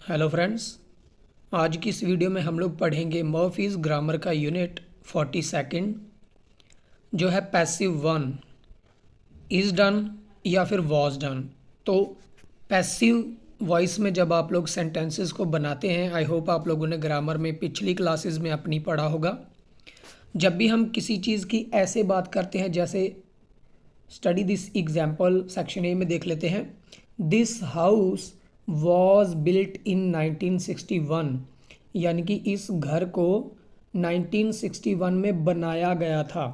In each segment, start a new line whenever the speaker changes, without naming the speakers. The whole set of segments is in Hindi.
हेलो फ्रेंड्स, आज की इस वीडियो में हम लोग पढ़ेंगे मर्फीज़ ग्रामर का यूनिट 42 जो है पैसिव वन, इज़ डन या फिर वॉज डन। तो पैसिव वॉइस में जब आप लोग सेंटेंसेस को बनाते हैं, आई होप आप लोगों ने ग्रामर में पिछली क्लासेस में अपनी पढ़ा होगा। जब भी हम किसी चीज़ की ऐसे बात करते हैं, जैसे study this example section A में देख लेते हैं, this house was built in 1961, यानी कि इस घर को 1961 में बनाया गया था।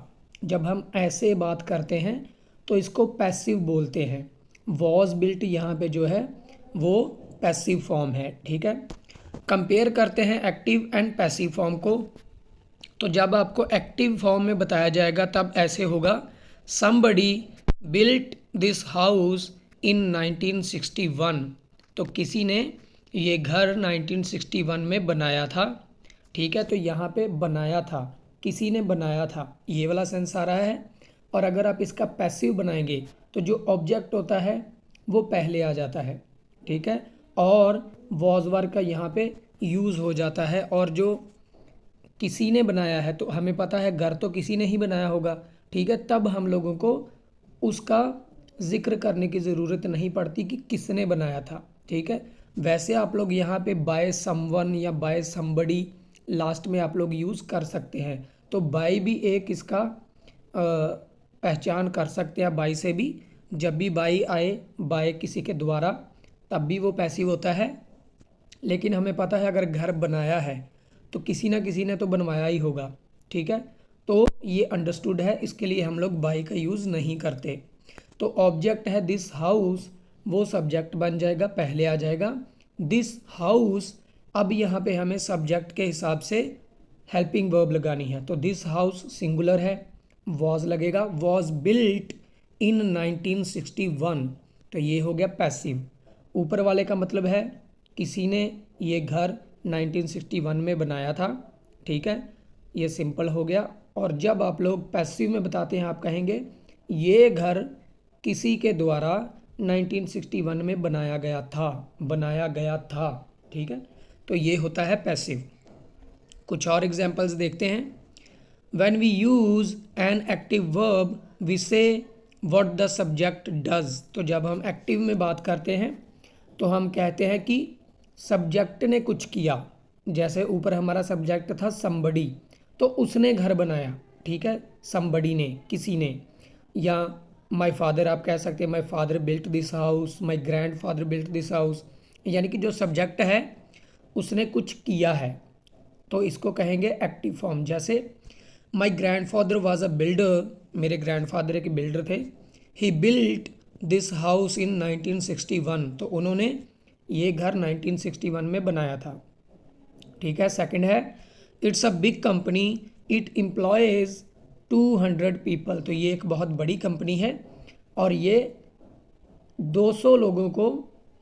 जब हम ऐसे बात करते हैं तो इसको पैसिव बोलते हैं। वॉज बिल्ट यहाँ पे जो है वो पैसिव फॉर्म है, ठीक है। कंपेयर करते हैं एक्टिव एंड पैसिव फॉर्म को। तो जब आपको एक्टिव फॉर्म में बताया जाएगा तब ऐसे होगा, somebody built this house in 1961। तो किसी ने ये घर 1961 में बनाया था, ठीक है। तो यहाँ पे बनाया था, किसी ने बनाया था, ये वाला सेंस आ रहा है। और अगर आप इसका पैसिव बनाएंगे तो जो ऑब्जेक्ट होता है वो पहले आ जाता है, ठीक है। और वॉज वर्ब का यहाँ पे यूज़ हो जाता है। और जो किसी ने बनाया है तो हमें पता है घर तो किसी ने ही बनाया होगा, ठीक है। तब हम लोगों को उसका जिक्र करने की ज़रूरत नहीं पड़ती कि किसने बनाया था, ठीक है। वैसे आप लोग यहाँ पे बाय समवन या बाय समबडी लास्ट में आप लोग यूज़ कर सकते हैं। तो बाय भी एक इसका पहचान कर सकते हैं, बाय से भी। जब भी बाय आए, बाय किसी के द्वारा, तब भी वो पैसिव होता है। लेकिन हमें पता है अगर घर बनाया है तो किसी ना किसी ने तो बनवाया ही होगा, ठीक है। तो ये अंडरस्टूड है, इसके लिए हम लोग बाय का यूज़ नहीं करते। तो ऑब्जेक्ट है दिस हाउस, वो सब्जेक्ट बन जाएगा, पहले आ जाएगा दिस हाउस। अब यहाँ पे हमें सब्जेक्ट के हिसाब से हेल्पिंग वर्ब लगानी है। तो दिस हाउस सिंगुलर है, वॉज लगेगा, वॉज बिल्ट इन 1961। तो ये हो गया पैसिव। ऊपर वाले का मतलब है किसी ने ये घर 1961 में बनाया था, ठीक है। ये सिंपल हो गया। और जब आप लोग पैसिव में बताते हैं, आप कहेंगे ये घर किसी के द्वारा 1961 में बनाया गया था, ठीक है। तो ये होता है पैसिव। कुछ और एग्जांपल्स देखते हैं। When we use an active verb we say what the subject does. तो जब हम एक्टिव में बात करते हैं तो हम कहते हैं कि सब्जेक्ट ने कुछ किया। जैसे ऊपर हमारा सब्जेक्ट था somebody, तो उसने घर बनाया, ठीक है। somebody ने, किसी ने। या माई फादर आप कह सकते हैं, my father built this house, my grand father built this house. यानी कि जो सब्जेक्ट है उसने कुछ किया है, तो इसको कहेंगे एक्टिव फॉर्म। जैसे my grand father was a builder, मेरे ग्रैंड फादर एक बिल्डर थे। ही बिल्ट दिस हाउस इन 1961, तो उन्होंने ये घर 1961 में बनाया था, ठीक है। सेकंड है it's a big company, it employees 200 people. तो ये एक बहुत बड़ी कंपनी है और ये 200 लोगों को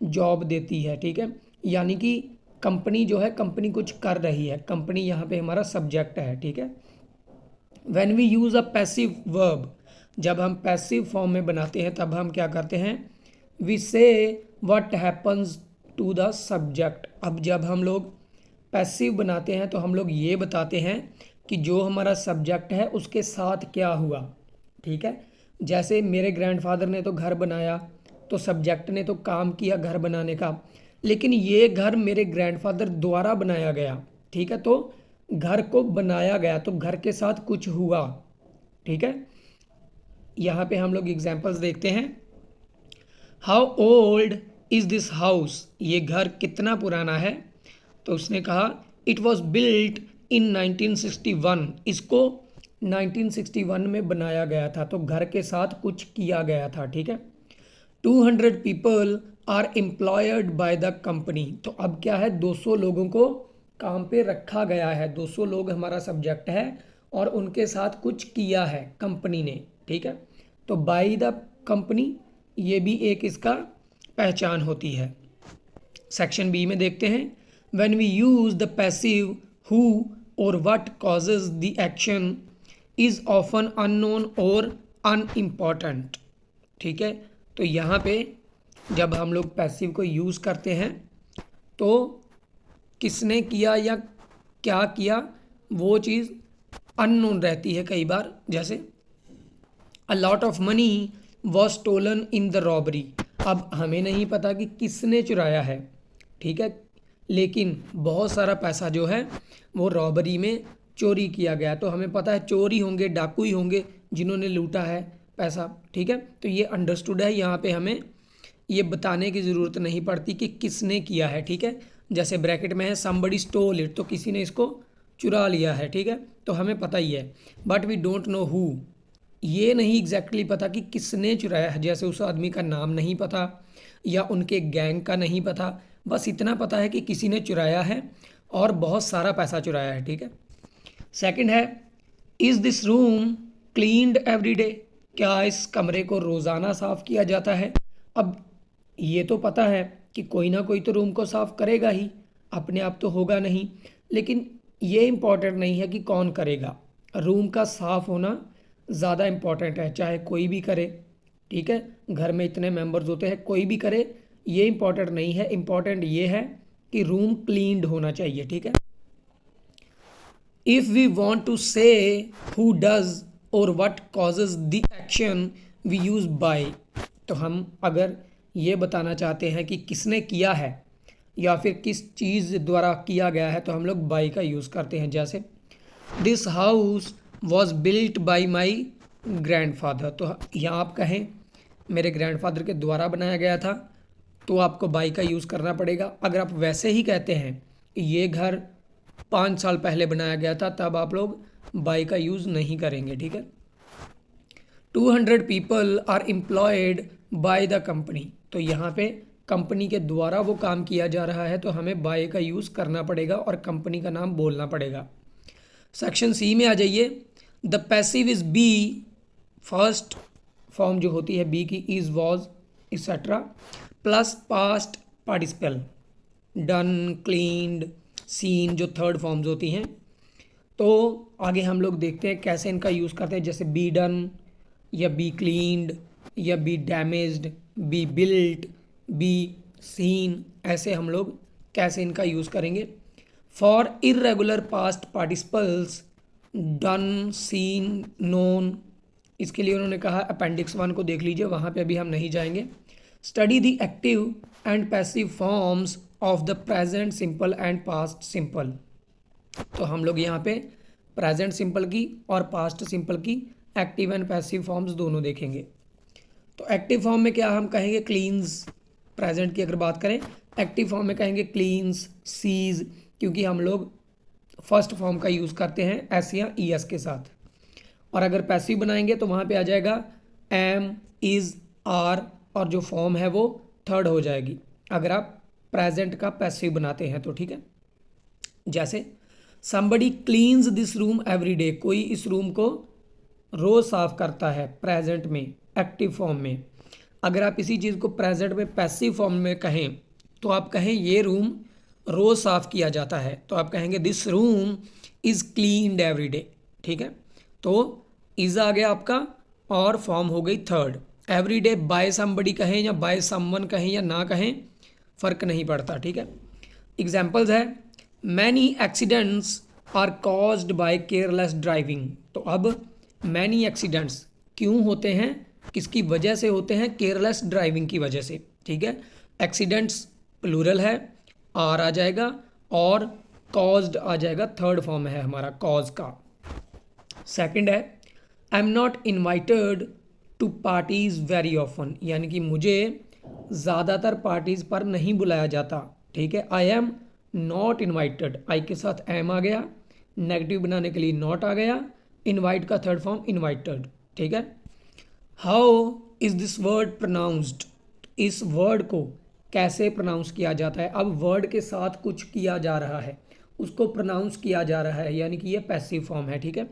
जॉब देती है, ठीक है। यानी कि कंपनी जो है, कंपनी कुछ कर रही है, कंपनी यहाँ पे हमारा सब्जेक्ट है, ठीक है। When we use a passive verb, जब हम पैसिव फॉर्म में बनाते हैं तब हम क्या करते हैं, we say what happens to the subject. अब जब हम लोग पैसिव बनाते हैं तो हम लोग ये बताते हैं कि जो हमारा सब्जेक्ट है उसके साथ क्या हुआ, ठीक है। जैसे मेरे ग्रैंडफादर ने तो घर बनाया, तो सब्जेक्ट ने तो काम किया घर बनाने का, लेकिन ये घर मेरे ग्रैंडफादर द्वारा बनाया गया, ठीक है। तो घर को बनाया गया तो घर के साथ कुछ हुआ, ठीक है। यहाँ पे हम लोग एग्जाम्पल्स देखते हैं। How old is this house, ये घर कितना पुराना है। तो उसने कहा इट वॉज बिल्ट इन 1961, इसको 1961 में बनाया गया था, तो घर के साथ कुछ किया गया था, ठीक है। 200 people are employed by the company. तो अब क्या है, 200 लोगों को काम पे रखा गया है। 200 लोग हमारा सब्जेक्ट है और उनके साथ कुछ किया है कंपनी ने, ठीक है। तो बाय द कंपनी ये भी एक इसका पहचान होती है। सेक्शन बी में देखते हैं, when we use the passive who or what causes the action is often unknown or unimportant, ठीक है। तो यहाँ पे जब हम लोग पैसिव को यूज़ करते हैं तो किसने किया या क्या किया वो चीज़ अननोन रहती है कई बार। जैसे a lot of money was stolen in the robbery. अब हमें नहीं पता कि किसने चुराया है, ठीक है, लेकिन बहुत सारा पैसा जो है वो रॉबरी में चोरी किया गया। तो हमें पता है चोर ही होंगे, डाकू ही होंगे जिन्होंने लूटा है पैसा, ठीक है। तो ये अंडरस्टूड है, यहाँ पे हमें ये बताने की ज़रूरत नहीं पड़ती कि किसने किया है, ठीक है। जैसे ब्रैकेट में है समबडी स्टोल इट, तो किसी ने इसको चुरा लिया है, ठीक है, तो हमें पता ही है। But we don't know who, ये नहीं एग्जैक्टली पता कि किसने चुराया है। जैसे उस आदमी का नाम नहीं पता या उनके गैंग का नहीं पता, बस इतना पता है कि किसी ने चुराया है और बहुत सारा पैसा चुराया है, ठीक है। सेकंड है is this room cleaned every day. क्या इस कमरे को रोज़ाना साफ़ किया जाता है। अब ये तो पता है कि कोई ना कोई तो रूम को साफ़ करेगा ही, अपने आप तो होगा नहीं। लेकिन ये इम्पॉर्टेंट नहीं है कि कौन करेगा, रूम का साफ़ होना ज़्यादा इम्पॉर्टेंट है, चाहे कोई भी करे, ठीक है। घर में इतने मेंबर्स होते हैं, कोई भी करे, ये इम्पॉर्टेंट नहीं है। इम्पॉर्टेंट ये है कि रूम क्लीन्ड होना चाहिए, ठीक है। If we want to say who does or what causes the action we use by, तो हम अगर ये बताना चाहते हैं कि किसने किया है या फिर किस चीज़ द्वारा किया गया है, तो हम लोग बाय का यूज़ करते हैं। जैसे this house was built by my grandfather, तो यहाँ आप कहें मेरे ग्रैंडफादर के द्वारा बनाया गया था, तो आपको बाई का यूज़ करना पड़ेगा। अगर आप वैसे ही कहते हैं ये घर 5 साल पहले बनाया गया था, तब आप लोग बाई का यूज़ नहीं करेंगे, ठीक है। 200 people are employed by the company, तो यहाँ पे कंपनी के द्वारा वो काम किया जा रहा है, तो हमें बाय का यूज़ करना पड़ेगा और कंपनी का नाम बोलना पड़ेगा। सेक्शन सी में आ जाइए। The passive is be, first form जो होती है बी की is, was, etcetera, plus past participle, done, cleaned, seen, जो थर्ड फॉर्म्स होती हैं। तो आगे हम लोग देखते हैं कैसे इनका यूज़ करते हैं। जैसे बी डन या बी क्लीन्ड या be damaged, be built, be seen, ऐसे हम लोग कैसे इनका यूज़ करेंगे। For irregular past participles done, seen, known, इसके लिए उन्होंने कहा अपेंडिक्स 1 को देख लीजिए, वहाँ पे अभी हम नहीं जाएंगे। Study the active and passive forms of the present simple and past simple, तो हम लोग यहाँ पे प्रेजेंट सिंपल की और पास्ट सिंपल की एक्टिव एंड पैसिव फॉर्म्स दोनों देखेंगे। तो एक्टिव फॉर्म में क्या हम कहेंगे, क्लीन्स, प्रेजेंट की अगर बात करें, एक्टिव फॉर्म में कहेंगे क्लीन्स, सीज, क्योंकि हम लोग फर्स्ट फॉर्म का यूज़ करते हैं एस या ई एस के साथ। और अगर पैसिव बनाएंगे तो वहाँ पे आ जाएगा एम, इज़, आर, और जो फॉर्म है वो थर्ड हो जाएगी अगर आप प्रेजेंट का पैसिव बनाते हैं तो, ठीक है। जैसे somebody cleans this room every day, कोई इस रूम को रोज़ साफ करता है, प्रेजेंट में, एक्टिव फॉर्म में। अगर आप इसी चीज़ को प्रेजेंट में पैसिव फॉर्म में कहें तो आप कहें ये रूम रोज़ साफ़ किया जाता है, तो आप कहेंगे this room is cleaned every day, ठीक है। तो इज़ आ गया आपका और फॉर्म हो गई third. Every day by somebody कहें या बाय समवन कहें या ना कहें, फ़र्क नहीं पड़ता, ठीक है। एग्जाम्पल्स है many accidents are caused by careless driving, तो अब मैनी एक्सीडेंट्स क्यों होते हैं, किसकी वजह से होते हैं, केयरलेस ड्राइविंग की वजह से, ठीक है। एक्सीडेंट्स प्लूरल है, आर आ जाएगा और कॉज्ड आ जाएगा, थर्ड फॉर्म है हमारा कॉज का। सेकंड है I am not invited to parties very often, यानी कि मुझे ज़्यादातर पार्टीज़ पर नहीं बुलाया जाता, ठीक है। आई एम नॉट इन्वाइटेड, आई के साथ एम आ गया, नेगेटिव बनाने के लिए नॉट आ गया, इन्वाइट का थर्ड फॉर्म इन्वाइटेड, ठीक है। How is this word pronounced, इस वर्ड को कैसे प्रोनाउंस किया जाता है। अब वर्ड के साथ कुछ किया जा रहा है, उसको प्रोनाउंस किया जा रहा है, यानी कि ये पैसिव फॉर्म है, ठीक है।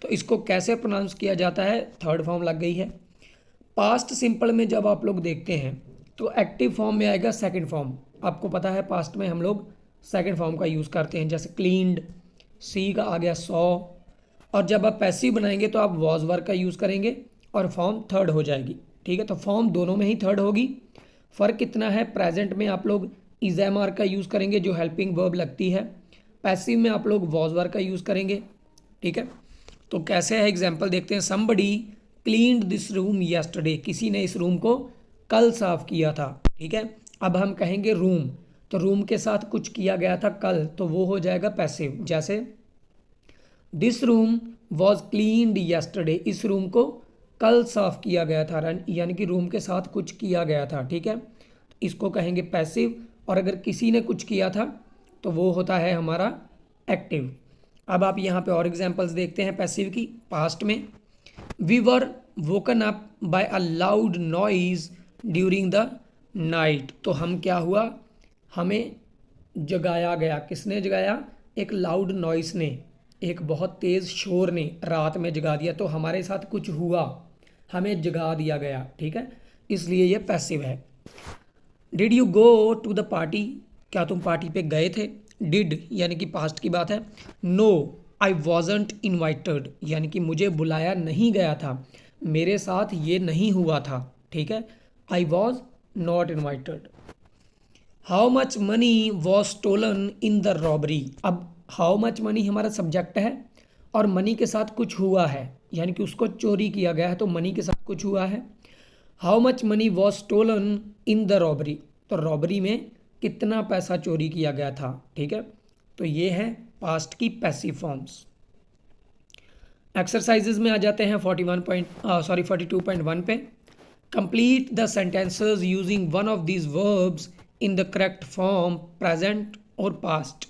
तो इसको कैसे प्रोनाउंस किया जाता है, थर्ड फॉर्म लग गई है। पास्ट सिंपल में जब आप लोग देखते हैं तो एक्टिव फॉर्म में आएगा सेकंड फॉर्म, आपको पता है पास्ट में हम लोग सेकंड फॉर्म का यूज़ करते हैं, जैसे क्लीन्ड, सी का आ गया सॉ, और जब आप पैसिव बनाएंगे तो आप वॉज वर्क का यूज़ करेंगे और फॉर्म थर्ड हो जाएगी, ठीक है। तो फॉर्म दोनों में ही थर्ड होगी। फ़र्क कितना है, प्रेजेंट में आप लोग इज एम आर का यूज़ करेंगे जो हेल्पिंग वर्ब लगती है। पैसिव में आप लोग वॉज वर्ब का यूज़ करेंगे। ठीक है, तो कैसे है एग्जाम्पल देखते हैं। Somebody cleaned this room yesterday, किसी ने इस रूम को कल साफ किया था। ठीक है, अब हम कहेंगे रूम, तो रूम के साथ कुछ किया गया था कल, तो वो हो जाएगा पैसिव। जैसे this room was cleaned yesterday, इस रूम को कल साफ किया गया था, यानी कि रूम के साथ कुछ किया गया था। ठीक है, इसको कहेंगे पैसिव। और अगर किसी ने कुछ किया था तो वो होता है हमारा एक्टिव। अब आप यहाँ पे और एग्जांपल्स देखते हैं पैसिव की। पास्ट में we were woken up by a loud noise during the night, तो हम क्या हुआ, हमें जगाया गया। किसने जगाया? एक लाउड नॉइस ने, एक बहुत तेज़ शोर ने रात में जगा दिया, तो हमारे साथ कुछ हुआ, हमें जगा दिया गया। ठीक है, इसलिए ये पैसिव है। Did you go to the party, क्या तुम पार्टी पे गए थे? डिड यानी कि पास्ट की बात है। नो आई वॉजंट इन्वाइटेड, यानी कि मुझे बुलाया नहीं गया था, मेरे साथ ये नहीं हुआ था। ठीक है, I was not invited. How much money was stolen in the robbery, अब हाउ मच मनी हमारा सब्जेक्ट है और मनी के साथ कुछ हुआ है, यानी कि उसको चोरी किया गया है, तो मनी के साथ कुछ हुआ है। How much money was stolen in the robbery, तो रॉबरी में कितना पैसा चोरी किया गया था। ठीक है, तो ये है पास्ट की पैसिव फॉर्म्स। एक्सरसाइजेज में आ जाते हैं 42.1 पे। Complete the sentences using one of these verbs in the correct form present और पास्ट।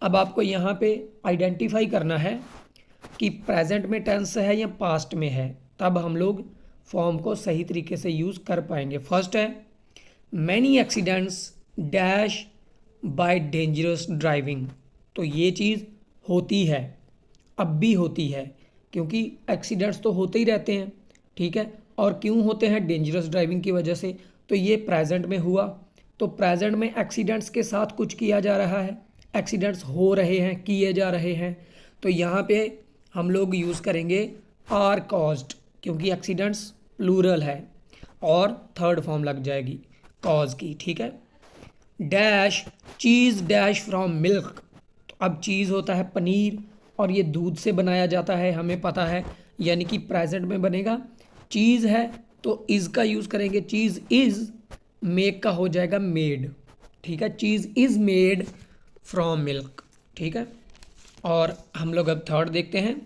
अब आपको यहाँ पे आइडेंटिफाई करना है कि प्रेजेंट में टेंस है या पास्ट में है, तब हम लोग फॉर्म को सही तरीके से यूज़ कर पाएंगे। फर्स्ट है many accidents dash by dangerous driving, तो ये चीज़ होती है, अब भी होती है, क्योंकि एक्सीडेंट्स तो होते ही रहते हैं। ठीक है, और क्यों होते हैं? डेंजरस ड्राइविंग की वजह से। तो ये प्रेजेंट में हुआ, तो प्रेजेंट में एक्सीडेंट्स के साथ कुछ किया जा रहा है, एक्सीडेंट्स हो रहे हैं, किए जा रहे हैं, तो यहाँ पे हम लोग यूज़ करेंगे आर कॉज्ड, क्योंकि एक्सीडेंट्स प्लूरल है और थर्ड फॉर्म लग जाएगी कॉज की। ठीक है, dash cheese dash from milk, तो अब चीज़ होता है पनीर और ये दूध से बनाया जाता है, हमें पता है, यानी कि प्रेजेंट में बनेगा। चीज़ है तो इज़ का यूज़ करेंगे, चीज़ इज़, मेक का हो जाएगा मेड। ठीक है, चीज़ इज़ मेड फ्रॉम मिल्क। ठीक है, और हम लोग अब थर्ड देखते हैं।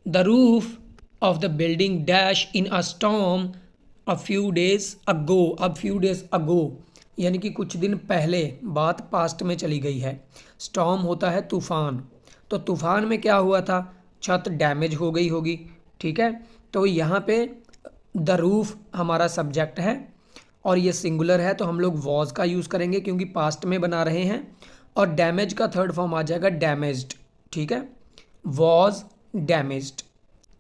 The roof of the building dash in a storm a few days ago, अब फ्यू डेज अगो यानी कि कुछ दिन पहले, बात पास्ट में चली गई है। स्टॉर्म होता है तूफान, तो तूफान में क्या हुआ था? छत डैमेज हो गई होगी। ठीक है, तो यहाँ पे द रूफ हमारा सब्जेक्ट है और ये सिंगुलर है, तो हम लोग वॉज का यूज़ करेंगे क्योंकि पास्ट में बना रहे हैं, और डैमेज का थर्ड फॉर्म आ जाएगा डैमेज्ड। ठीक है, वॉज डैमेज्ड।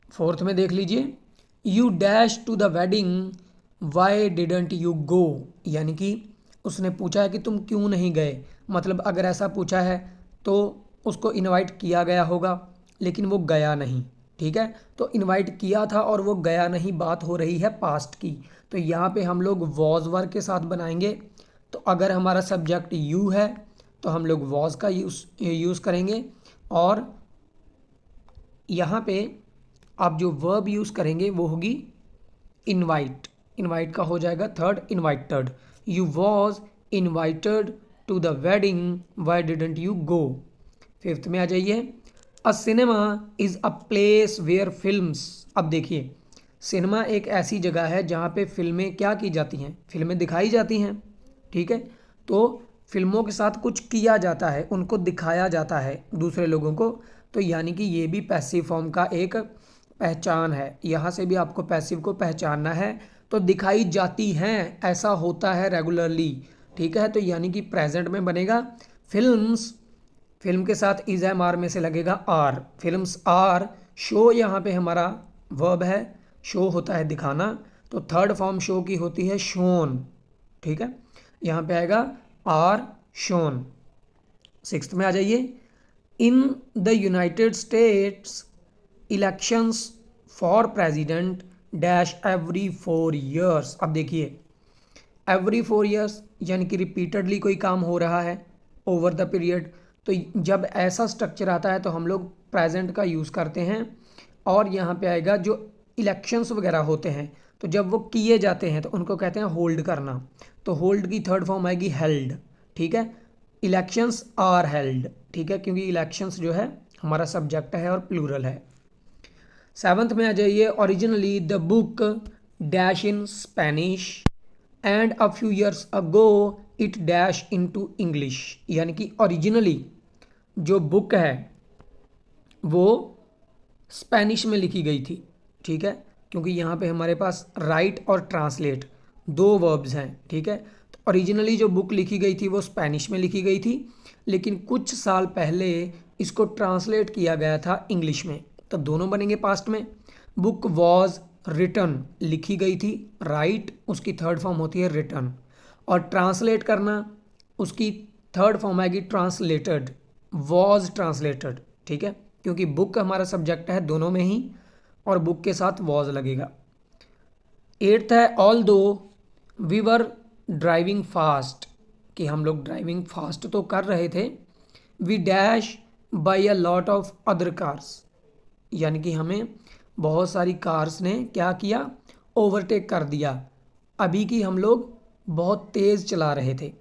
फोर्थ में देख लीजिए, you dash to the wedding why didn't you go, यानी कि उसने पूछा है कि तुम क्यों नहीं गए, मतलब अगर ऐसा पूछा है तो उसको इनवाइट किया गया होगा लेकिन वो गया नहीं। ठीक है, तो इनवाइट किया था और वो गया नहीं, बात हो रही है पास्ट की, तो यहाँ पे हम लोग वॉज वर्ब के साथ बनाएंगे। तो अगर हमारा सब्जेक्ट यू है तो हम लोग वॉज का यूज़ करेंगे, और यहाँ पे आप जो वर्ब यूज़ करेंगे वो होगी इनवाइट, इनवाइट का हो जाएगा third invited. You was invited to the wedding why didn't you go. Fifth में आ जाइए, a cinema is a place where films, अब देखिए सिनेमा एक ऐसी जगह है जहाँ पे फिल्में क्या की जाती हैं, फिल्में दिखाई जाती हैं। ठीक है, तो फिल्मों के साथ कुछ किया जाता है, उनको दिखाया जाता है दूसरे लोगों को, तो यानी कि ये भी पैसिव फॉर्म का एक पहचान है। यहाँ से भी आपको पैसिव को पहचानना है, तो दिखाई जाती हैं, ऐसा होता है रेगुलरली। ठीक है, तो यानी कि प्रेजेंट में बनेगा फिल्म्स, फिल्म के साथ इज एम आर में से लगेगा आर, फिल्म्स आर शो, यहाँ पे हमारा वर्ब है, शो होता है दिखाना, तो थर्ड फॉर्म शो की होती है शोन। ठीक है, यहाँ पे आएगा आर शोन। सिक्स्थ में आ जाइए, in the United states elections for president dash every 4 years, अब देखिए एवरी 4 years यानी कि रिपीटेडली कोई काम हो रहा है ओवर द पीरियड। तो जब ऐसा स्ट्रक्चर आता है तो हम लोग प्रेजेंट का यूज़ करते हैं। और यहाँ पे आएगा जो इलेक्शंस वगैरह होते हैं तो जब वो किए जाते हैं तो उनको कहते हैं होल्ड करना। तो होल्ड की थर्ड फॉर्म आएगी हेल्ड। ठीक है, इलेक्शंस आर हेल्ड। ठीक है, क्योंकि इलेक्शंस जो है हमारा सब्जेक्ट है और प्लूरल है। 7th में आ जाइए, originally the book dash in Spanish and a few years ago it dash into English. यानी कि ओरिजिनली जो बुक है वो स्पेनिश में लिखी गई थी। ठीक है, क्योंकि यहाँ पे हमारे पास राइट और ट्रांसलेट दो वर्ब्स हैं। ठीक है, तो ओरिजिनली जो बुक लिखी गई थी वो स्पेनिश में लिखी गई थी, लेकिन कुछ साल पहले इसको ट्रांसलेट किया गया था इंग्लिश में। तो दोनों बनेंगे पास्ट में। बुक वॉज रिटन लिखी गई थी, राइट उसकी थर्ड फॉर्म होती है रिटन। और ट्रांसलेट करना उसकी थर्ड फॉर्म आएगी ट्रांसलेटेड, वॉज ट्रांसलेटेड। ठीक है, क्योंकि बुक हमारा सब्जेक्ट है दोनों में ही और बुक के साथ वॉज लगेगा। 8th है, ऑल दो वी वर ड्राइविंग फास्ट, कि हम लोग ड्राइविंग फास्ट तो कर रहे थे, we dash by a lot of other cars. यानी कि हमें बहुत सारी कार्स ने क्या किया, ओवरटेक कर दिया। अभी की हम लोग बहुत तेज़ चला रहे थे।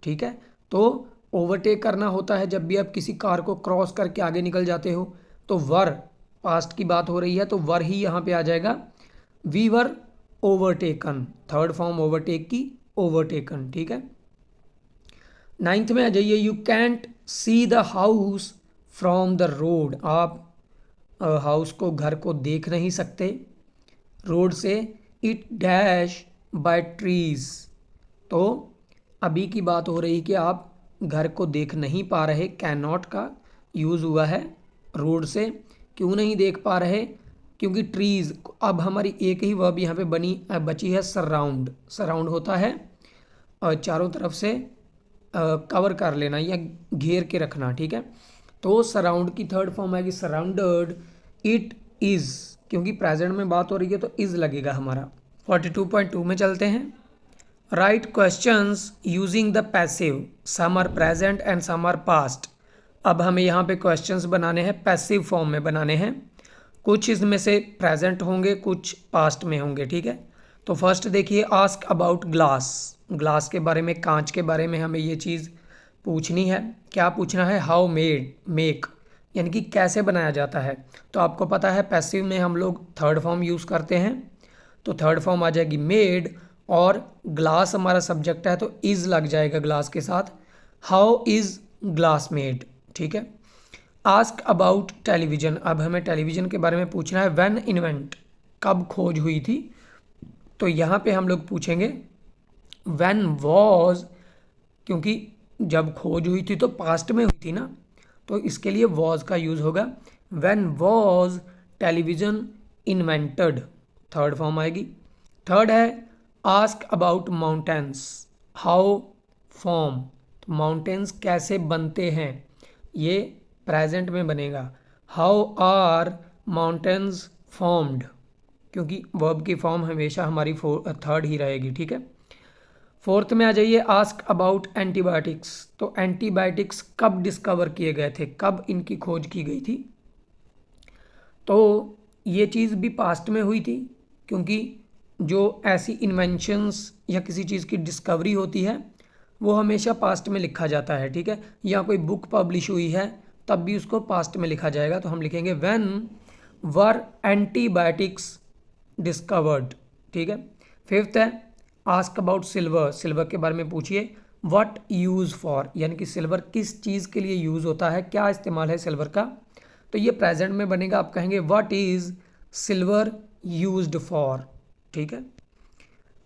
ठीक है, तो ओवरटेक करना होता है जब भी आप किसी कार को क्रॉस करके आगे निकल जाते हो। तो वर पास्ट की बात हो रही है तो वर ही यहाँ पे आ जाएगा। We were overtaken, third form overtake की ओवरटेकन। ठीक है, 9th में आ जाइए, you can't see the house from the road. आप हाउस को, घर को देख नहीं सकते रोड से। It dash by trees. तो अभी की बात हो रही कि आप घर को देख नहीं पा रहे, कैन नॉट का यूज़ हुआ है रोड से। क्यों नहीं देख पा रहे, क्योंकि ट्रीज़, अब हमारी एक ही वर्ब यहाँ पे बची है सराउंड। सराउंड होता है चारों तरफ से कवर कर लेना या घेर के रखना। ठीक है, तो सराउंड की थर्ड फॉर्म आएगी सराउंडेड। इट इज़, क्योंकि प्रेजेंट में बात हो रही है तो इज़ लगेगा हमारा। 42.2 में चलते हैं। Write questions using the passive, some are present and some are past. अब हमें यहाँ पे क्वेश्चंस बनाने हैं, पैसिव फॉर्म में बनाने हैं। कुछ इसमें से प्रेजेंट होंगे, कुछ पास्ट में होंगे। ठीक है, तो फर्स्ट देखिए, आस्क अबाउट ग्लास। ग्लास के बारे में, कांच के बारे में हमें ये चीज़ पूछनी है। क्या पूछना है, हाउ मेक, यानी कि कैसे बनाया जाता है। तो आपको पता है पैसिव में हम लोग थर्ड फॉर्म यूज़ करते हैं, तो थर्ड फॉर्म आ जाएगी मेड। और ग्लास हमारा सब्जेक्ट है तो इज़ लग जाएगा ग्लास के साथ। How is glass made. ठीक है, आस्क अबाउट टेलीविज़न। अब हमें टेलीविज़न के बारे में पूछना है। व्हेन इन्वेंट, कब खोज हुई थी। तो यहाँ पे हम लोग पूछेंगे व्हेन वॉज, क्योंकि जब खोज हुई थी तो पास्ट में हुई थी ना, तो इसके लिए वॉज का यूज़ होगा। When was television invented, third form आएगी। थर्ड है, ask about mountains. How form, तो माउंटेन्स कैसे बनते हैं, ये प्रेजेंट में बनेगा। हाउ आर माउंटेन्स फॉर्म्ड, क्योंकि वर्ब की फॉर्म हमेशा हमारी थर्ड ही रहेगी। ठीक है, फोर्थ में आ जाइए, आस्क अबाउट एंटीबायोटिक्स। तो एंटीबायोटिक्स कब डिस्कवर किए गए थे, कब इनकी खोज की गई थी। तो ये चीज़ भी पास्ट में हुई थी, क्योंकि जो ऐसी इन्वेंशंस या किसी चीज़ की डिस्कवरी होती है वो हमेशा पास्ट में लिखा जाता है। ठीक है, या कोई बुक पब्लिश हुई है तब भी उसको पास्ट में लिखा जाएगा। तो हम लिखेंगे व्हेन वर एंटीबायोटिक्स डिस्कवर्ड। ठीक है, फिफ्थ है, आस्क अबाउट सिल्वर। सिल्वर के बारे में पूछिए, व्हाट यूज़ फॉर, यानी कि सिल्वर किस चीज़ के लिए यूज़ होता है, क्या इस्तेमाल है सिल्वर का। तो ये प्रेजेंट में बनेगा, आप कहेंगे what is silver used for. ठीक है,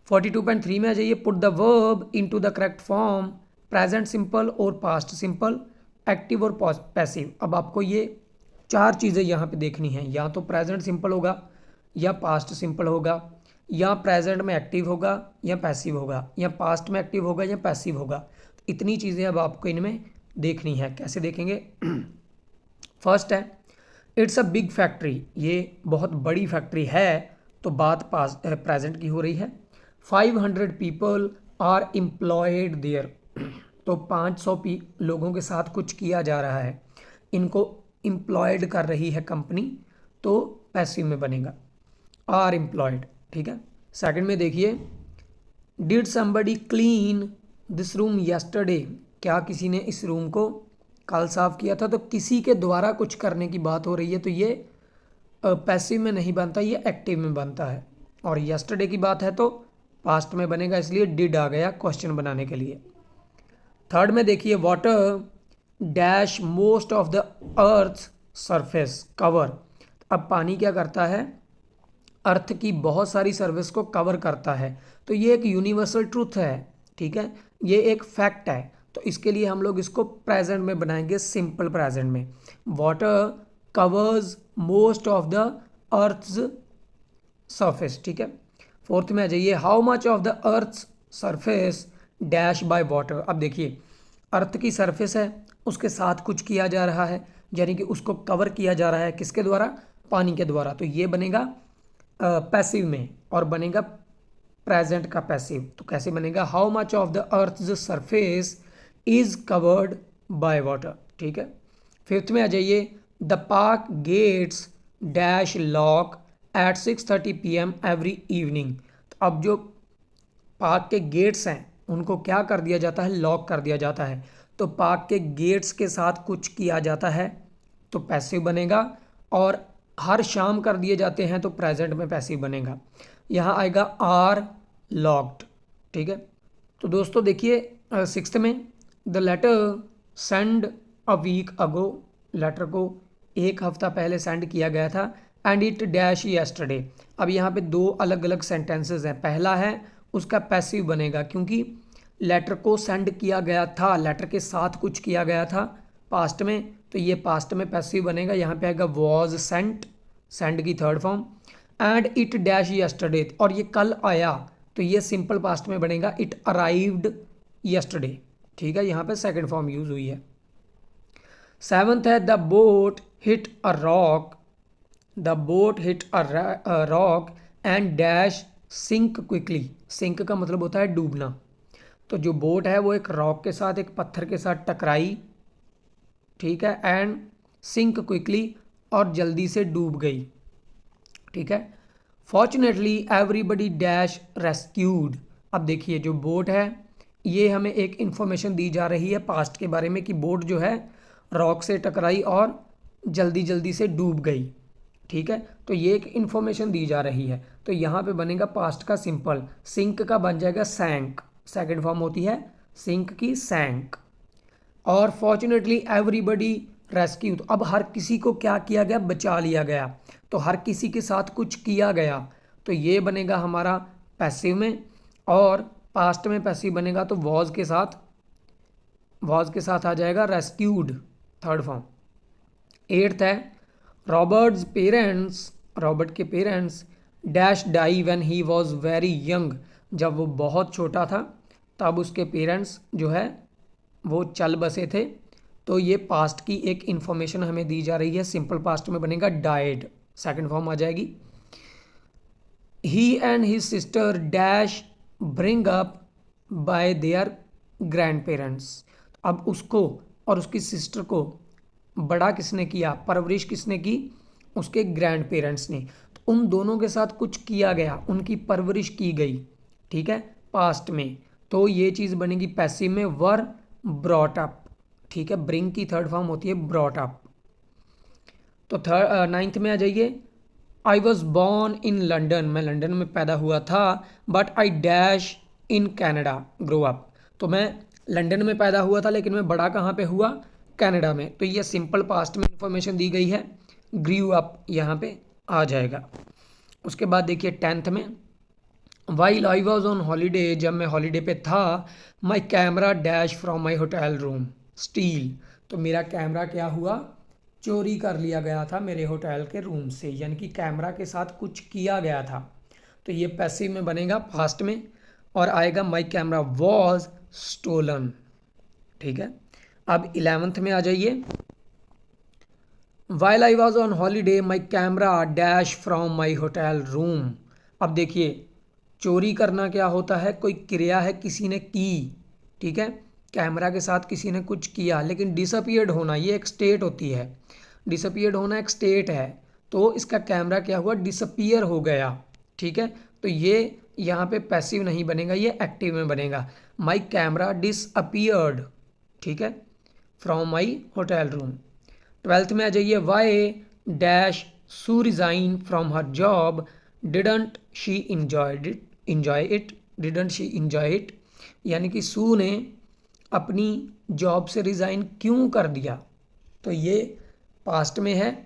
42.3 में आ जाइए, put the verb into the correct form, present simple और पास्ट सिंपल, एक्टिव और पैसिव। अब आपको ये चार चीज़ें यहाँ पे देखनी है, या तो प्रेजेंट सिंपल होगा, या पास्ट सिंपल होगा, या प्रेजेंट में एक्टिव होगा या पैसिव होगा, या पास्ट में एक्टिव होगा या पैसिव होगा। तो इतनी चीज़ें अब आपको इनमें देखनी है। कैसे देखेंगे, फर्स्ट है, इट्स अ बिग फैक्ट्री, ये बहुत बड़ी फैक्ट्री है, तो बात पास प्रेजेंट की हो रही है। 500 पीपल आर एम्प्लॉयड देयर, तो 500 लोगों के साथ कुछ किया जा रहा है, इनको एम्प्लॉयड कर रही है कंपनी, तो पैसिव में बनेगा आर एम्प्लॉयड। ठीक है। सेकंड में देखिए, did somebody clean this room yesterday, क्या किसी ने इस रूम को कल साफ किया था, तो किसी के द्वारा कुछ करने की बात हो रही है, तो ये पैसिव में नहीं बनता, ये एक्टिव में बनता है। और यस्टरडे की बात है तो पास्ट में बनेगा, इसलिए डिड आ गया क्वेश्चन बनाने के लिए। थर्ड में देखिए, water dash most of the earth surface cover, अब पानी क्या करता है, अर्थ की बहुत सारी सर्विस को कवर करता है, तो ये एक यूनिवर्सल ट्रूथ है। ठीक है, ये एक फैक्ट है, तो इसके लिए हम लोग इसको प्रेजेंट में बनाएंगे, सिंपल प्रेजेंट में। Water covers most of the earth's surface. ठीक है। फोर्थ में आ जाइए, how much of the earth's surface dash by water, अब देखिए अर्थ की सरफेस है, उसके साथ कुछ किया जा रहा है, यानी कि उसको कवर किया जा रहा है, किसके द्वारा, पानी के द्वारा, तो ये बनेगा पैसिव में, और बनेगा प्रेजेंट का पैसिव। तो कैसे बनेगा, how much of the earth surface is covered by water. ठीक है। फिफ्थ में आ जाइए, the park gates dash lock at 6:30 PM every evening, तो अब जो पार्क के गेट्स हैं उनको क्या कर दिया जाता है, लॉक कर दिया जाता है, तो पार्क के गेट्स के साथ कुछ किया जाता है तो पैसिव बनेगा, और हर शाम कर दिए जाते हैं तो प्रेजेंट में पैसिव बनेगा। यहाँ आएगा आर लॉक्ड। ठीक है। तो दोस्तों देखिए सिक्स्थ में, the letter send a week ago, letter को एक हफ्ता पहले सेंड किया गया था, एंड इट डैश यस्टरडे, अब यहाँ पे दो अलग अलग सेंटेंसेस हैं, पहला है उसका पैसिव बनेगा क्योंकि लेटर को सेंड किया गया था, लेटर के साथ कुछ किया गया था पास्ट में, तो ये पास्ट में पैसिव बनेगा, यहाँ पे आएगा वॉज सेंट, सेंड की third form, and it dash yesterday, और ये कल आया, तो ये सिंपल पास्ट में बनेगा, इट अराइव्ड यस्टरडे। ठीक है, यहाँ पे सेकंड फॉर्म यूज हुई है। सेवंथ है, the boat hit a rock, the boat hit a rock and dash sink quickly, sink का मतलब होता है डूबना, तो जो बोट है वो एक रॉक के साथ, एक पत्थर के साथ टकराई, ठीक है, एंड सिंक क्विकली, और जल्दी से डूब गई। ठीक है। फॉर्चुनेटली एवरीबडी डैश रेस्क्यूड, अब देखिए जो बोट है ये हमें एक इन्फॉर्मेशन दी जा रही है पास्ट के बारे में कि बोट जो है रॉक से टकराई और जल्दी जल्दी से डूब गई। ठीक है, तो ये एक इन्फॉर्मेशन दी जा रही है, तो यहाँ पे बनेगा पास्ट का सिंपल, सिंक का बन जाएगा सैंक, सेकंड फॉर्म होती है सिंक की सैंक। और फॉर्चुनेटली एवरीबडी रेस्क्यू, तो अब हर किसी को क्या किया गया, बचा लिया गया, तो हर किसी के साथ कुछ किया गया, तो ये बनेगा हमारा पैसिव में, और पास्ट में पैसिव बनेगा तो वॉज के साथ, वॉज के साथ आ जाएगा रेस्क्यूड, थर्ड फॉर्म। एट्थ है, रॉबर्ट्स पेरेंट्स, रॉबर्ट के parents dash die when he was very young, जब वो बहुत छोटा था तब उसके पेरेंट्स जो है वो चल बसे थे, तो ये पास्ट की एक इन्फॉर्मेशन हमें दी जा रही है, सिंपल पास्ट में बनेगा डाइड, सेकंड फॉर्म आ जाएगी। He and his sister dash bring up by their grandparents, अब उसको और उसकी सिस्टर को बड़ा किसने किया, परवरिश किसने की, उसके ग्रैंड पेरेंट्स ने, तो उन दोनों के साथ कुछ किया गया, उनकी परवरिश की गई। ठीक है, पास्ट में, तो ये चीज़ बनेगी पैसिव में, वर ब्रॉट अप। ठीक है, ब्रिंग की थर्ड फॉर्म होती है ब्रॉट अप। तो नाइन्थ में आ जाइए, I was born in London, मैं लंदन में पैदा हुआ था, but I dash in Canada grow up, तो मैं लंदन में पैदा हुआ था लेकिन मैं बड़ा कहाँ पे हुआ, कनाडा में, तो ये सिंपल पास्ट में इंफॉर्मेशन दी गई है, ग्रीव अप यहाँ पे आ जाएगा। उसके बाद देखिए टेंथ में, while I was on holiday, जब मैं हॉलीडे पे था, my camera dash from my hotel room steel, तो मेरा कैमरा क्या हुआ, चोरी कर लिया गया था मेरे होटल के रूम से, यानी कि कैमरा के साथ कुछ किया गया था, तो ये पैसिव में बनेगा पास्ट में, और आएगा माई कैमरा वॉज स्टोलन। ठीक है, अब 11th में आ जाइए, while I was on holiday my camera dash from my hotel room, अब देखिए चोरी करना क्या होता है, कोई क्रिया है किसी ने की, ठीक है, कैमरा के साथ किसी ने कुछ किया। लेकिन डिसअपियर्ड होना ये एक स्टेट होती है, डिसअपियर्ड होना एक स्टेट है। तो इसका कैमरा क्या हुआ, डिसअपियर हो गया, ठीक है। तो ये यहाँ पे पैसिव नहीं बनेगा, ये एक्टिव में बनेगा। माई कैमरा डिसअपियर्ड, ठीक है, from my hotel room. 12th में आ जाइए, why dash Sue resign from her job, didn't she enjoy it, didn't she enjoy it, यानी कि सू ने अपनी जॉब से रिज़ाइन क्यों कर दिया। तो ये पास्ट में है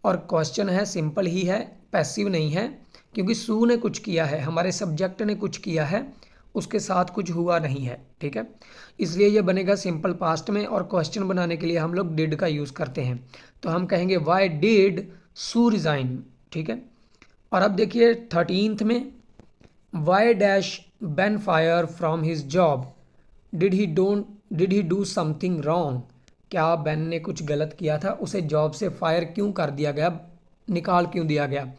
और क्वेश्चन है, सिंपल ही है, पैसिव नहीं है, क्योंकि सू ने कुछ किया है, हमारे सब्जेक्ट ने कुछ किया है, उसके साथ कुछ हुआ नहीं है, ठीक है। इसलिए ये बनेगा सिंपल पास्ट में। और क्वेश्चन बनाने के लिए हम लोग डिड का यूज़ करते हैं, तो हम कहेंगे वाई डिड सू रिज़ाइन, ठीक है। और अब देखिए 13th में, why dash Ben fire from his job, did he do something wrong, क्या बेन ने कुछ गलत किया था, उसे जॉब से फायर क्यों कर दिया गया, निकाल क्यों दिया गया।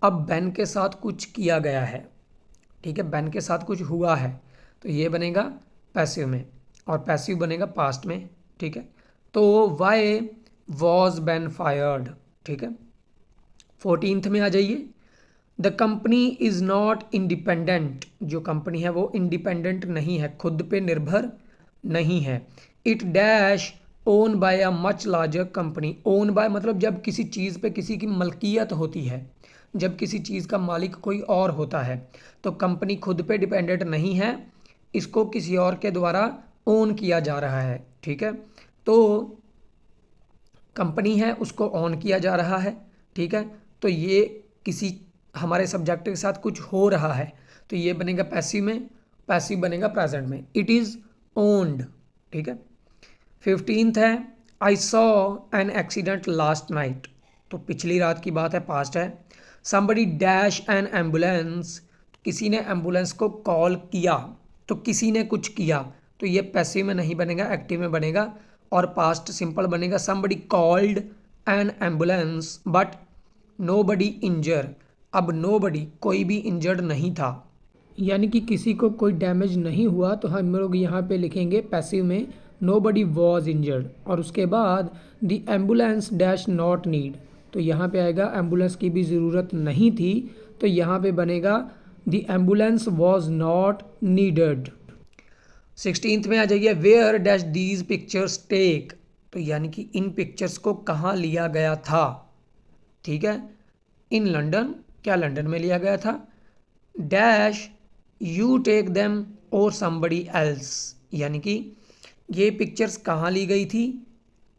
अब बेन के साथ कुछ किया गया है, ठीक है, बेन के साथ कुछ हुआ है, तो ये बनेगा पैसिव में, और पैसिव बनेगा पास्ट में, ठीक है। तो वाई वॉज बेन फायर्ड, ठीक है। 14th में आ जाइए, the company is not independent, जो कंपनी है वो इंडिपेंडेंट नहीं है, खुद पे निर्भर नहीं है। It dash own by a much larger company, own by मतलब जब किसी चीज़ पे किसी की मलकियत होती है, जब किसी चीज़ का मालिक कोई और होता है, तो कंपनी खुद पे डिपेंडेंट नहीं है, इसको किसी और के द्वारा ओन किया जा रहा है, ठीक है। तो कंपनी है उसको ऑन किया जा रहा है, ठीक है। तो ये किसी हमारे सब्जेक्ट के साथ कुछ हो रहा है, तो ये बनेगा पैसिव में, पैसिव बनेगा प्रेजेंट में, इट इज़ ओन्ड, ठीक है। 15th है, I saw an accident last night, तो पिछली रात की बात है, पास्ट है। समबडी डैश एन एम्बुलेंस, किसी ने एम्बुलेंस को कॉल किया, तो किसी ने कुछ किया, तो ये पैसिव में नहीं बनेगा, एक्टिव में बनेगा, और पास्ट सिंपल बनेगा, somebody called an ambulance but nobody injured. अब नोबडी कोई भी इंजर्ड नहीं था, यानी कि किसी को कोई डैमेज नहीं हुआ, तो हम लोग यहाँ पे लिखेंगे पैसिव में नोबडी वॉज इंजर्ड। और उसके बाद the ambulance dash not need, तो यहाँ पे आएगा एम्बुलेंस की भी ज़रूरत नहीं थी, तो यहाँ पे बनेगा the ambulance was not needed. 16th में आ जाइए, where dash these pictures take, तो यानी कि इन पिक्चर्स को कहाँ लिया गया था, ठीक है, इन लंदन, क्या लंदन में लिया गया था। डैश यू टेक देम और समबडी एल्स, यानी कि ये पिक्चर्स कहाँ ली गई थी,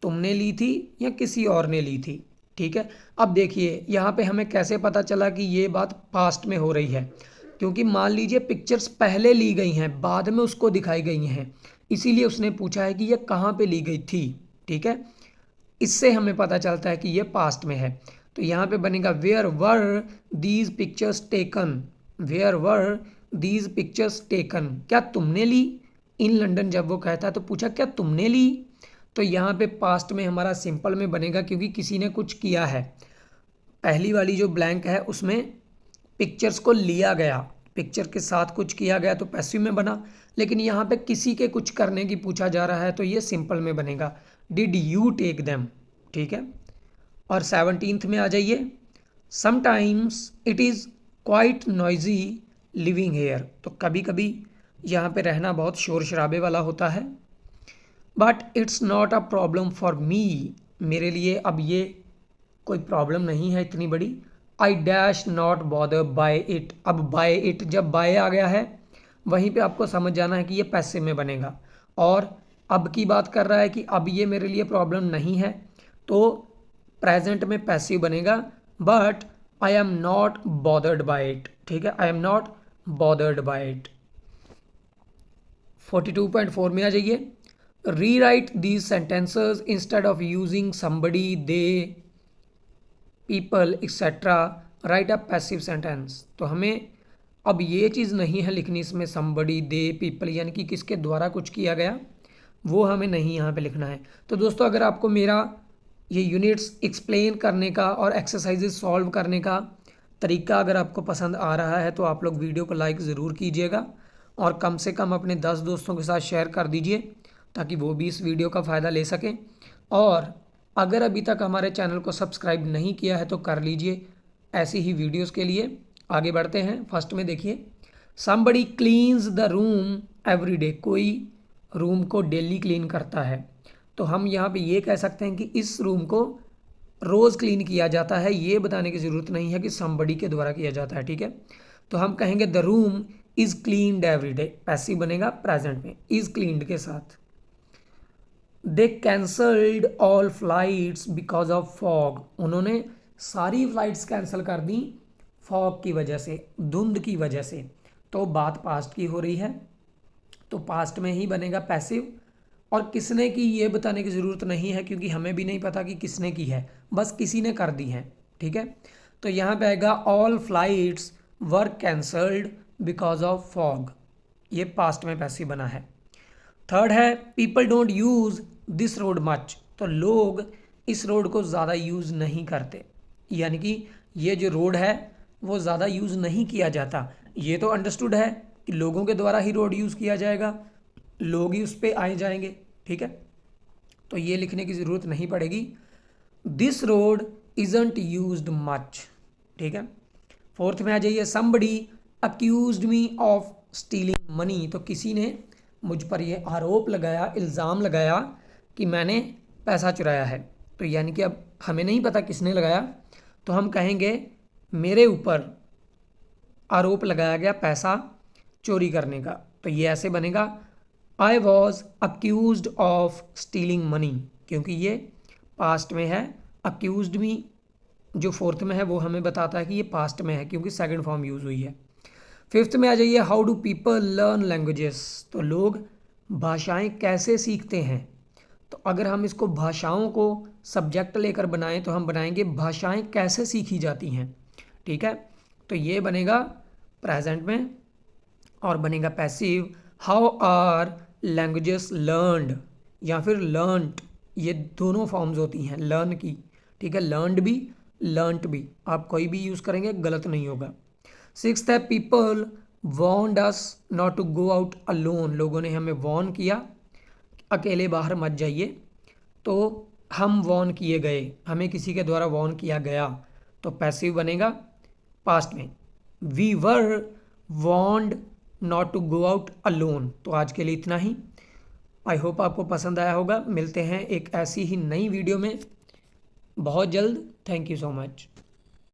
तुमने ली थी या किसी और ने ली थी, ठीक है। अब देखिए यहाँ पे हमें कैसे पता चला कि ये बात पास्ट में हो रही है, क्योंकि मान लीजिए पिक्चर्स पहले ली गई हैं, बाद में उसको दिखाई गई हैं, इसीलिए उसने पूछा है कि ये कहाँ पे ली गई थी, ठीक है। इससे हमें पता चलता है कि ये पास्ट में है, तो यहाँ पे बनेगा where were these pictures taken, where were these pictures taken, क्या तुमने ली, इन लंदन जब वो कहता है तो पूछा क्या तुमने ली, तो यहाँ पे पास्ट में हमारा सिंपल में बनेगा, क्योंकि किसी ने कुछ किया है। पहली वाली जो ब्लैंक है उसमें पिक्चर्स को लिया गया, पिक्चर के साथ कुछ किया गया, तो पैसिव में बना, लेकिन यहाँ पे किसी के कुछ करने की पूछा जा रहा है, तो ये सिंपल में बनेगा, डिड यू टेक देम, ठीक है। और 17th में आ जाइए, sometimes it is quite noisy living here, तो कभी कभी यहाँ पे रहना बहुत शोर शराबे वाला होता है, but it's not a problem for me, मेरे लिए अब ये कोई प्रॉब्लम नहीं है इतनी बड़ी। I dash not bother by it, अब बाय इट जब बाय आ गया है वहीं पे आपको समझ जाना है कि ये पैसिव में बनेगा, और अब की बात कर रहा है कि अब ये मेरे लिए प्रॉब्लम नहीं है, तो प्रेजेंट में पैसिव बनेगा, but I am not bothered by it, ठीक है, I am not bothered by it. 42.4 में आ जाइए, rewrite these sentences instead of using somebody, they, people etcetera, write a passive sentence, तो हमें अब ये चीज़ नहीं है लिखनी इसमें, समबडी, दे, पीपल, यानी कि किसके द्वारा कुछ किया गया, वो हमें नहीं यहाँ पे लिखना है। तो दोस्तों अगर आपको मेरा ये यूनिट्स एक्सप्लेन करने का और एक्सरसाइजेज सॉल्व करने का तरीका अगर आपको पसंद आ रहा है तो आप लोग वीडियो को लाइक ज़रूर कीजिएगा और कम से कम अपने 10 दोस्तों के साथ शेयर कर दीजिए ताकि वो भी इस वीडियो का फ़ायदा ले सकें। और अगर अभी तक हमारे चैनल को सब्सक्राइब नहीं किया है तो कर लीजिए ऐसी ही वीडियोस के लिए। आगे बढ़ते हैं। फर्स्ट में देखिए, somebody cleans the room every day, कोई रूम को डेली क्लीन करता है। तो हम यहाँ पे ये कह सकते हैं कि इस रूम को रोज़ क्लीन किया जाता है, ये बताने की ज़रूरत नहीं है कि समबडी के द्वारा किया जाता है, ठीक है। तो हम कहेंगे the room is cleaned every day, passive बनेगा प्रेजेंट में इज़ क्लीन्ड के साथ। They cancelled all flights because of fog, उन्होंने सारी फ्लाइट्स कैंसिल कर दी फॉग की वजह से, धुंध की वजह से। तो बात पास्ट की हो रही है तो पास्ट में ही बनेगा पैसिव। और किसने की ये बताने की ज़रूरत नहीं है क्योंकि हमें भी नहीं पता कि किसने की है, बस किसी ने कर दी है, ठीक है। तो यहाँ पे आएगा all flights were cancelled because of fog, ये पास्ट में पैसिव बना है। थर्ड है people don't use this road much, तो लोग इस रोड को ज़्यादा यूज़ नहीं करते, यानी कि ये जो रोड है वो ज़्यादा यूज़ नहीं किया जाता। ये तो अंडरस्टूड है कि लोगों के द्वारा ही रोड यूज़ किया जाएगा, लोग ही उस पर आए जाएंगे, ठीक है। तो ये लिखने की ज़रूरत नहीं पड़ेगी। This road isn't used much, ठीक है। फोर्थ में आ जाइए, somebody accused me of stealing money, तो किसी ने मुझ पर यह आरोप लगाया, इल्ज़ाम लगाया कि मैंने पैसा चुराया है। तो यानी कि अब हमें नहीं पता किसने लगाया, तो हम कहेंगे मेरे ऊपर आरोप लगाया गया पैसा चोरी करने का। तो ये ऐसे बनेगा, I was accused of stealing money, क्योंकि ये पास्ट में है। अक्यूज्ड मी जो फोर्थ में है वो हमें बताता है कि ये पास्ट में है क्योंकि सेकंड फॉर्म यूज़ हुई है। फिफ्थ में आ जाइए, how do people learn languages, तो लोग भाषाएं कैसे सीखते हैं। तो अगर हम इसको भाषाओं को सब्जेक्ट लेकर बनाएं तो हम बनाएंगे भाषाएं कैसे सीखी जाती हैं, ठीक है। तो ये बनेगा प्रेजेंट में और बनेगा passive, how are languages learned या फिर लर्नड, ये दोनों फॉर्म्स होती हैं लर्न की, ठीक है। लर्नड भी लर्नट भी, आप कोई भी यूज़ करेंगे गलत नहीं होगा। सिक्स्थ है people warned us not to go out alone, लोगों ने हमें वॉर्न किया अकेले बाहर मत जाइए। तो हम वॉर्न किए गए, हमें किसी के द्वारा वॉर्न किया गया, तो पैसिव बनेगा पास्ट में। We were warned not to go out alone. तो आज के लिए इतना ही। आई होप आपको पसंद आया होगा। मिलते हैं एक ऐसी ही नई वीडियो में बहुत जल्द। Thank you so much.